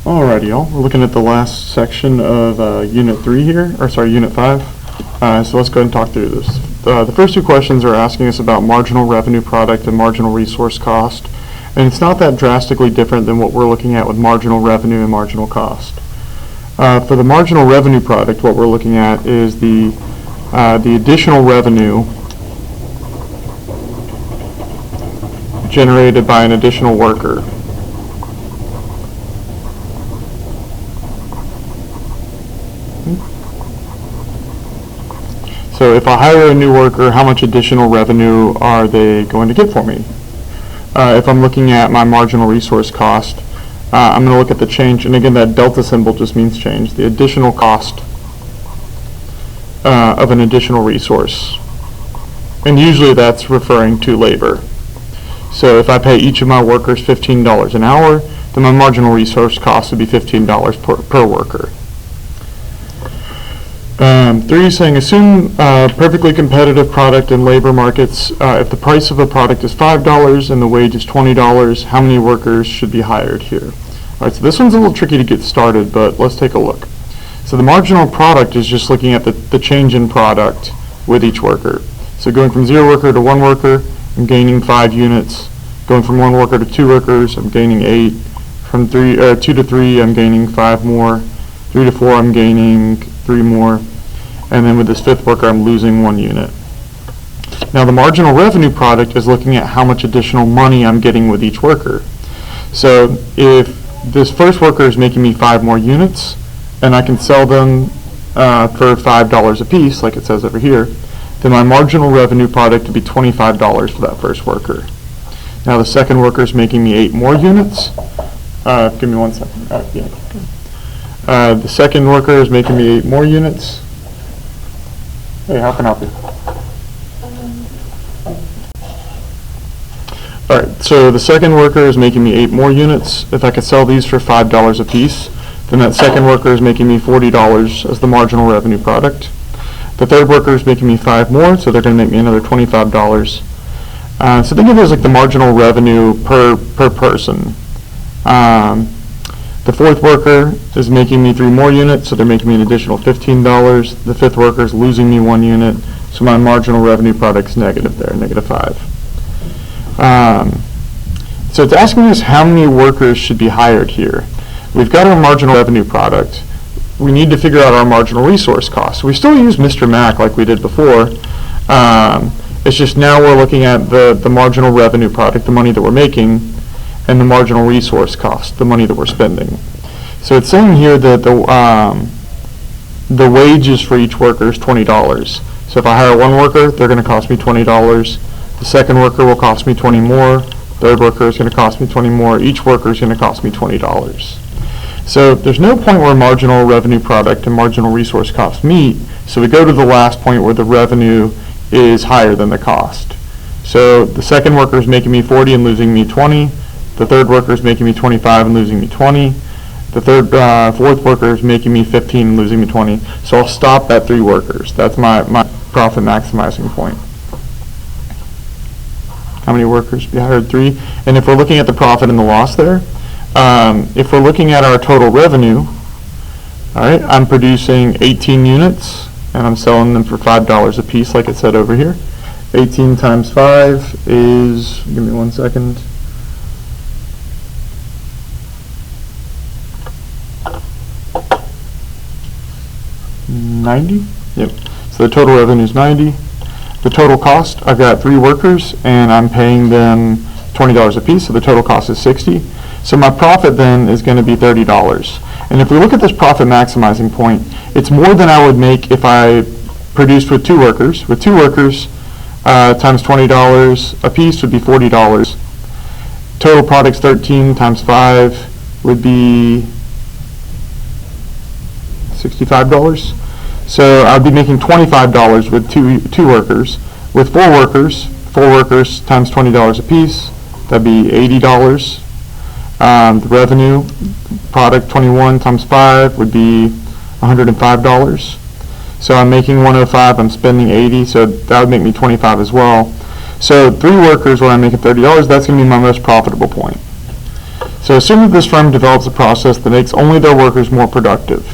Alrighty, y'all. We're looking at the last section of Unit 3 here, or sorry, Unit 5. So let's go ahead and talk through this. The first two questions are asking us about marginal revenue product and marginal resource cost. And it's not that drastically different than what we're looking at with marginal revenue and marginal cost. For the marginal revenue product, what we're looking at is the additional revenue generated by an additional worker. So if I hire a new worker, how much additional revenue are they going to get for me? If I'm looking at my marginal resource cost, I'm going to look at the change, and again that delta symbol just means change, the additional cost of an additional resource. And usually that's referring to labor. So if I pay each of my workers $15 an hour, then my marginal resource cost would be $15 per worker. 3 is saying assume perfectly competitive product and labor markets. If the price of a product is $5 and the wage is $20, how many workers should be hired here? Alright, so this one's a little tricky to get started, but let's take a look. So the marginal product is just looking at the change in product with each worker. So going from 0 worker to 1 worker, I'm gaining 5 units. Going from 1 worker to 2 workers, I'm gaining 8. From 2 to 3, I'm gaining 5 more. 3 to 4, I'm gaining 3 more. And then with this 5th worker, I'm losing 1 unit. Now the marginal revenue product is looking at how much additional money I'm getting with each worker. So if this first worker is making me 5 more units, and I can sell them for $5 a piece, like it says over here, then my marginal revenue product would be $25 for that first worker. Now the second worker is making me 8 more units. Give me 1 second. The second worker is making me 8 more units. Hey, how can I help you? Alright, so the second worker is making me 8 more units. If I could sell these for $5 a piece, then that second worker is making me $40 as the marginal revenue product. The third worker is making me 5 more, so they're going to make me another $25. So think of it as like the marginal revenue per person. The fourth worker is making me 3 more units, so they're making me an additional $15. The fifth worker is losing me 1 unit, so my marginal revenue product is negative there, -5. So it's asking us how many workers should be hired here. We've got our marginal revenue product. We need to figure out our marginal resource cost. We still use Mr. Mac like we did before. It's just now we're looking at the marginal revenue product, the money that we're making, and the marginal resource cost, the money that we're spending. So it's saying here that the wages for each worker is $20. So if I hire 1 worker, they're going to cost me $20. The second worker will cost me 20 more. Third worker is going to cost me 20 more. Each worker is going to cost me $20. So there's no point where marginal revenue product and marginal resource cost meet. So we go to the last point where the revenue is higher than the cost. So the second worker is making me 40 and losing me 20. The third worker is making me 25 and losing me 20. The fourth worker is making me 15 and losing me 20. So I'll stop at 3 workers. That's my profit maximizing point. How many workers should be hired? 3. And if we're looking at the profit and the loss there, if we're looking at our total revenue, all right, I'm producing 18 units and I'm selling them for $5 a piece, like it said over here. 18 times 5 is, give me 1 second. $90? Yep. So the total revenue is 90. The total cost, I've got 3 workers and I'm paying them $20 a piece, so the total cost is 60. So my profit then is going to be $30. And if we look at this profit maximizing point, it's more than I would make if I produced with 2 workers. With 2 workers, times $20 a piece would be $40. Total products 13 times 5 would be $65. So I'd be making $25 with two workers. With 4 workers times $20 a piece, that'd be $80. The revenue product 21 times 5 would be $105. So I'm making 105, I'm spending 80, so that would make me 25 as well. So 3 workers where I'm making $30, that's going to be my most profitable point. So assume that this firm develops a process that makes only their workers more productive.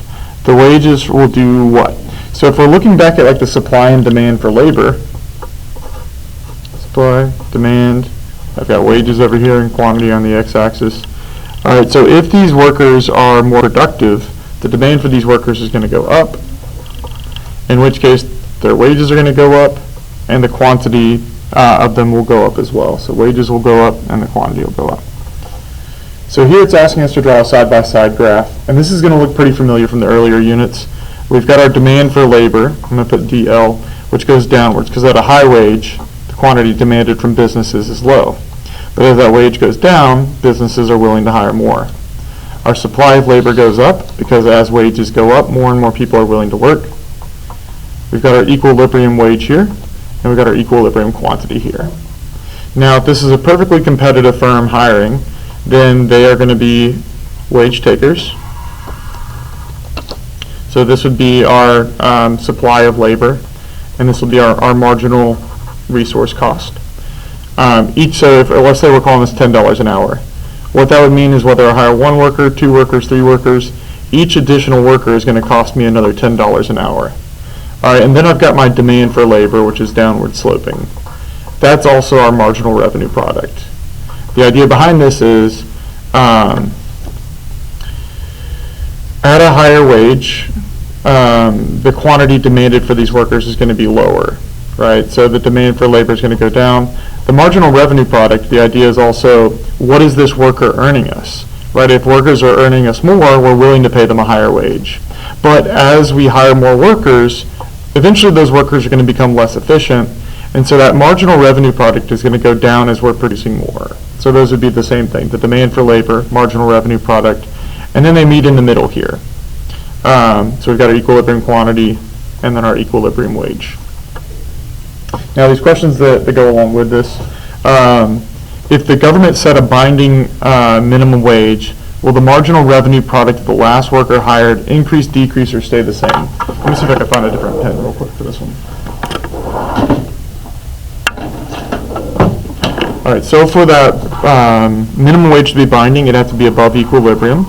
The wages will do what? So if we're looking back at like the supply and demand for labor, supply, demand, I've got wages over here and quantity on the x-axis. All right, so if these workers are more productive, the demand for these workers is going to go up, in which case their wages are going to go up and the quantity of them will go up as well. So wages will go up and the quantity will go up. So here it's asking us to draw a side-by-side graph, and this is going to look pretty familiar from the earlier units. We've got our demand for labor, I'm going to put DL, which goes downwards, because at a high wage, the quantity demanded from businesses is low. But as that wage goes down, businesses are willing to hire more. Our supply of labor goes up, because as wages go up, more and more people are willing to work. We've got our equilibrium wage here, and we've got our equilibrium quantity here. Now, if this is a perfectly competitive firm hiring, then they are going to be wage takers. So this would be our supply of labor, and this will be our marginal resource cost. So let's say we're calling this $10 an hour. What that would mean is whether I hire one worker, two workers, three workers, each additional worker is going to cost me another $10 an hour. All right, and then I've got my demand for labor, which is downward sloping. That's also our marginal revenue product. The idea behind this is at a higher wage, the quantity demanded for these workers is going to be lower, right? So the demand for labor is going to go down. The marginal revenue product, the idea is also, what is this worker earning us, right? If workers are earning us more, we're willing to pay them a higher wage. But as we hire more workers, eventually those workers are going to become less efficient, and so that marginal revenue product is going to go down as we're producing more. So those would be the same thing, the demand for labor, marginal revenue product, and then they meet in the middle here. So we've got our equilibrium quantity and then our equilibrium wage. Now these questions that go along with this, if the government set a binding minimum wage, will the marginal revenue product of the last worker hired increase, decrease, or stay the same? Let me see if I can find a different pen real quick for this one. All right, so for that minimum wage to be binding, it has to be above equilibrium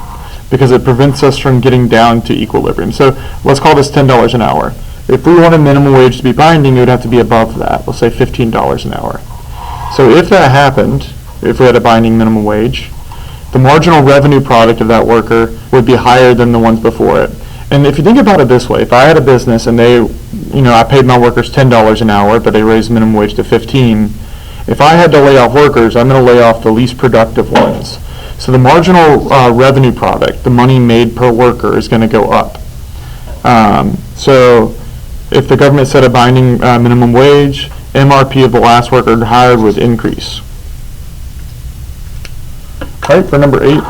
because it prevents us from getting down to equilibrium. So let's call this $10 an hour. If we wanted minimum wage to be binding, it would have to be above that. Let's say $15 an hour. So if that happened, if we had a binding minimum wage, the marginal revenue product of that worker would be higher than the ones before it. And if you think about it this way, if I had a business and I paid my workers $10 an hour, but they raised minimum wage to $15, if I had to lay off workers, I'm going to lay off the least productive ones. So the marginal revenue product, the money made per worker, is going to go up. So if the government set a binding minimum wage, MRP of the last worker hired would increase. All right, for number 8,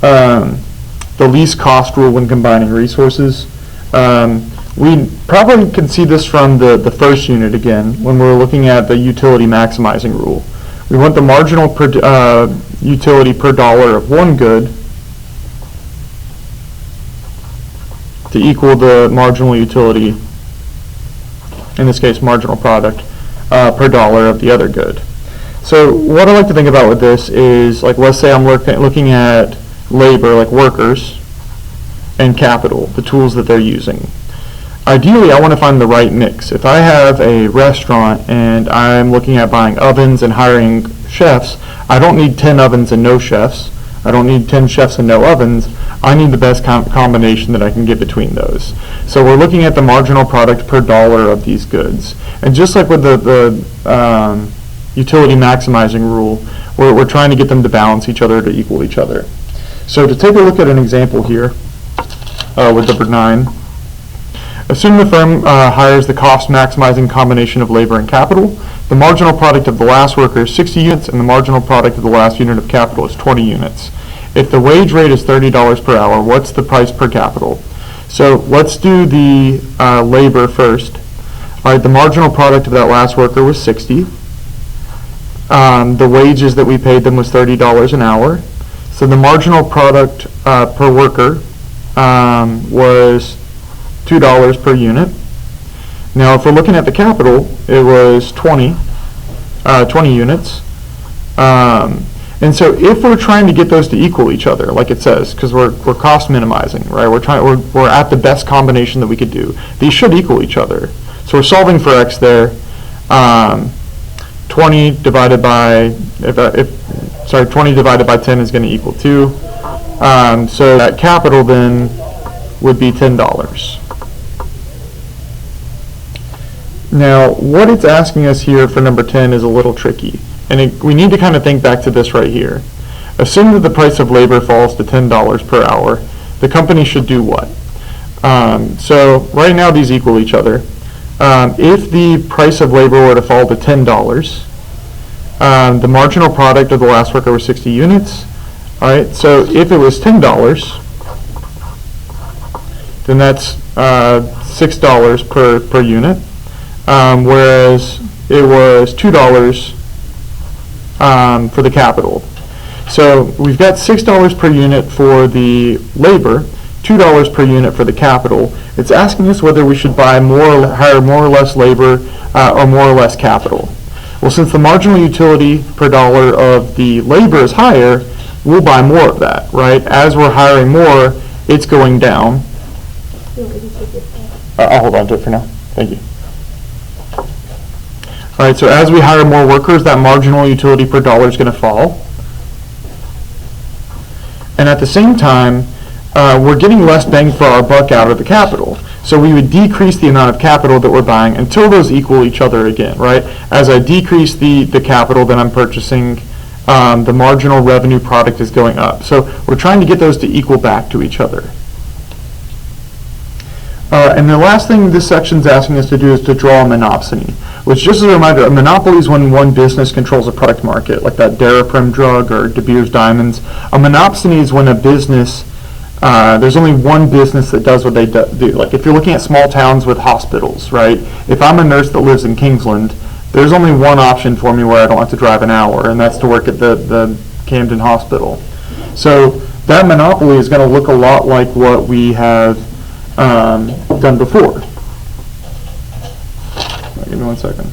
the least cost rule when combining resources. We probably can see this from the first unit again when we're looking at the utility maximizing rule. We want the marginal utility per dollar of one good to equal the marginal utility, in this case marginal product, per dollar of the other good. So what I like to think about with this is, like, let's say I'm looking at labor, like workers, and capital, the tools that they're using. Ideally, I want to find the right mix. If I have a restaurant and I'm looking at buying ovens and hiring chefs, I don't need 10 ovens and no chefs. I don't need 10 chefs and no ovens. I need the best combination that I can get between those. So we're looking at the marginal product per dollar of these goods. And just like with the utility maximizing rule, we're trying to get them to balance each other, to equal each other. So to take a look at an example here with number 9, assume the firm hires the cost maximizing combination of labor and capital. The marginal product of the last worker is 60 units and the marginal product of the last unit of capital is 20 units. If the wage rate is $30 per hour, what's the price per capital? So let's do the labor first. All right, the marginal product of that last worker was 60. The wages that we paid them was $30 an hour. So the marginal product per worker was $2 per unit. Now, if we're looking at the capital, it was 20 units. And so if we're trying to get those to equal each other, like it says, because we're cost minimizing, right? We're at the best combination that we could do. These should equal each other. So we're solving for x there. 20 divided by 20 divided by 10 is going to equal 2. So that capital then would be $10. Now, what it's asking us here for number 10 is a little tricky. And we need to kind of think back to this right here. Assume that the price of labor falls to $10 per hour. The company should do what? So right now these equal each other. If the price of labor were to fall to $10, the marginal product of the last worker was 60 units. All right, so if it was $10, then that's $6 per unit, whereas it was $2 for the capital. So we've got $6 per unit for the labor, $2 per unit for the capital. It's asking us whether we should hire more or less labor or more or less capital. Well, since the marginal utility per dollar of the labor is higher, we'll buy more of that, right? As we're hiring more, it's going down. I'll hold on to it for now. Thank you. All right, so as we hire more workers, that marginal utility per dollar is going to fall. And at the same time, we're getting less bang for our buck out of the capital. So we would decrease the amount of capital that we're buying until those equal each other again, right? As I decrease the capital that I'm purchasing, the marginal revenue product is going up. So we're trying to get those to equal back to each other. And the last thing this section is asking us to do is to draw a monopsony, which, just as a reminder, a monopoly is when one business controls a product market, like that Daraprim drug or De Beers Diamonds. A monopsony is when a business, there's only one business that does what they do. Like if you're looking at small towns with hospitals, right? If I'm a nurse that lives in Kingsland, there's only one option for me where I don't have to drive an hour, and that's to work at the Camden Hospital. So that monopoly is going to look a lot like what we have done before. Give me 1 second.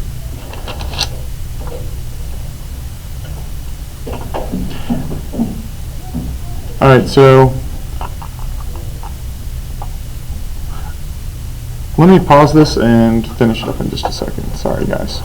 All right, so let me pause this and finish it up in just a second. Sorry, guys.